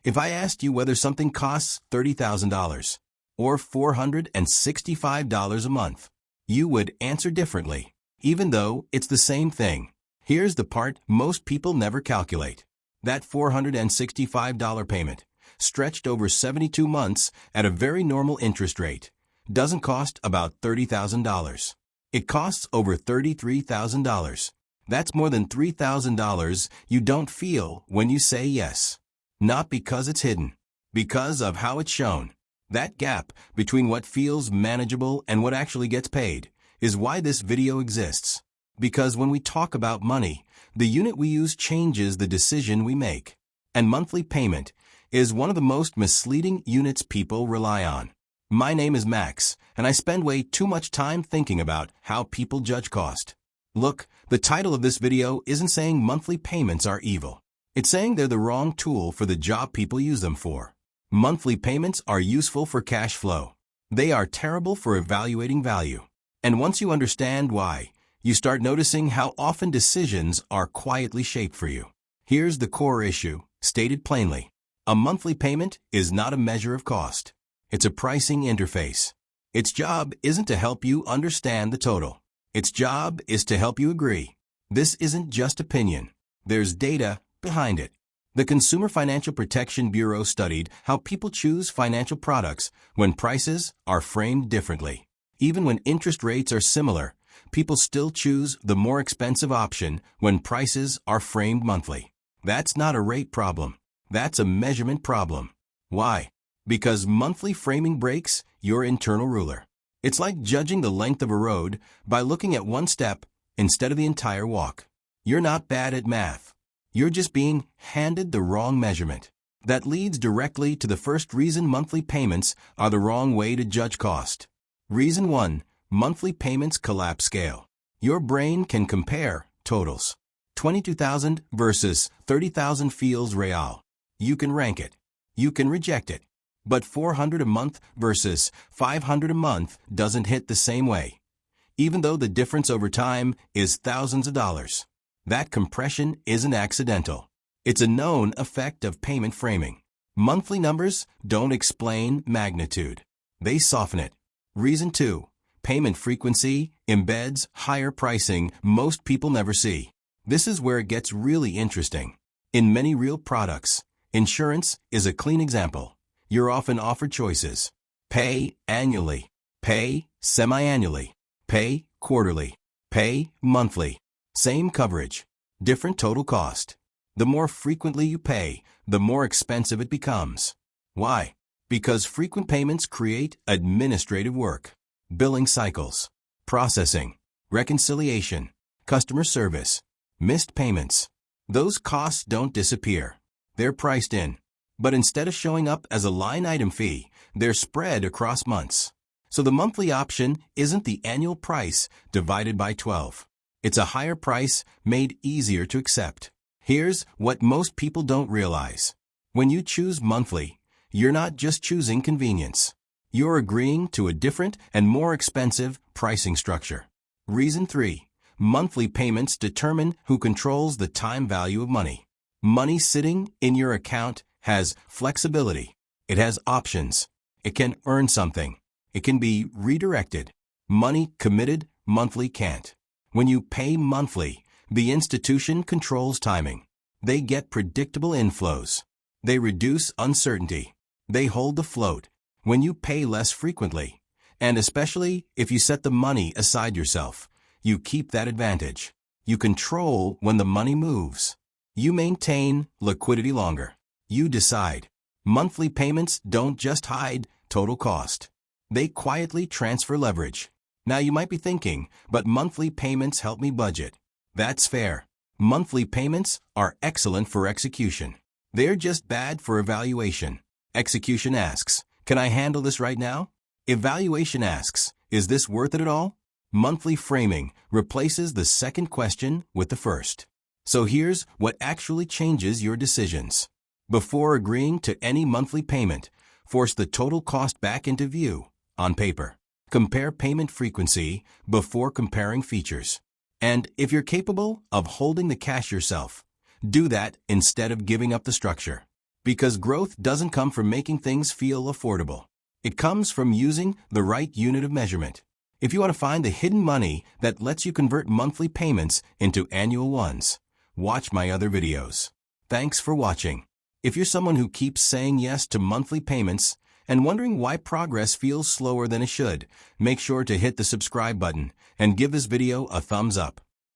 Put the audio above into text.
If I asked you whether something costs $30,000 or $465 a month, you would answer differently, even though it's the same thing. Here's the part most people never calculate. That $465 payment, stretched over 72 months at a very normal interest rate, doesn't cost about $30,000. It costs over $33,000. That's more than $3,000 you don't feel when you say yes. Not because it's hidden, because of how it's shown. That gap between what feels manageable and what actually gets paid is why this video exists. Because when we talk about money, the unit we use changes the decision we make. And monthly payment is one of the most misleading units people rely on. My name is Max, and I spend way too much time thinking about how people judge cost. Look, the title of this video isn't saying monthly payments are evil. It's saying they're the wrong tool for the job people use them for. Monthly payments are useful for cash flow. They are terrible for evaluating value. And once you understand why, you start noticing how often decisions are quietly shaped for you. Here's the core issue, stated plainly. A monthly payment is not a measure of cost. It's a pricing interface. Its job isn't to help you understand the total. Its job is to help you agree. This isn't just opinion. There's data behind it. The Consumer Financial Protection Bureau studied how people choose financial products when prices are framed differently. Even when interest rates are similar, people still choose the more expensive option when prices are framed monthly. That's not a rate problem. That's a measurement problem. Why? Because monthly framing breaks your internal ruler. It's like judging the length of a road by looking at one step instead of the entire walk. You're not bad at math. You're just being handed the wrong measurement. That leads directly to the first reason monthly payments are the wrong way to judge cost. Reason 1. Monthly payments collapse scale. Your brain can compare totals. $22,000 versus $30,000 feels real. You can rank it. You can reject it. But $400 a month versus $500 a month doesn't hit the same way, even though the difference over time is thousands of dollars. That compression isn't accidental. It's a known effect of payment framing. Monthly numbers don't explain magnitude. They soften it. Reason 2. Payment frequency embeds higher pricing most people never see. This is where it gets really interesting. In many real products, insurance is a clean example. You're often offered choices. Pay annually. Pay semi-annually. Pay quarterly. Pay monthly. Same coverage. Different total cost. The more frequently you pay, the more expensive it becomes. Why? Because frequent payments create administrative work. Billing cycles. Processing. Reconciliation. Customer service. Missed payments. Those costs don't disappear. They're priced in. But instead of showing up as a line item fee, they're spread across months. So the monthly option isn't the annual price divided by 12. It's a higher price made easier to accept. Here's what most people don't realize. When you choose monthly, you're not just choosing convenience. You're agreeing to a different and more expensive pricing structure. Reason 3. Monthly payments determine who controls the time value of money. Money sitting in your account has flexibility. It has options. It can earn something. It can be redirected. Money committed monthly can't. When you pay monthly, the institution controls timing. They get predictable inflows. They reduce uncertainty. They hold the float. When you pay less frequently, and especially if you set the money aside yourself, you keep that advantage. You control when the money moves. You maintain liquidity longer. You decide. Monthly payments don't just hide total cost. They quietly transfer leverage. Now you might be thinking, but monthly payments help me budget. That's fair. Monthly payments are excellent for execution. They're just bad for evaluation. Execution asks, can I handle this right now? Evaluation asks, is this worth it at all? Monthly framing replaces the second question with the first. So here's what actually changes your decisions. Before agreeing to any monthly payment, force the total cost back into view on paper. Compare payment frequency before comparing features. And if you're capable of holding the cash yourself, do that instead of giving up the structure. Because growth doesn't come from making things feel affordable. It comes from using the right unit of measurement. If you want to find the hidden money that lets you convert monthly payments into annual ones, watch my other videos. Thanks for watching. If you're someone who keeps saying yes to monthly payments and wondering why progress feels slower than it should, make sure to hit the subscribe button and give this video a thumbs up.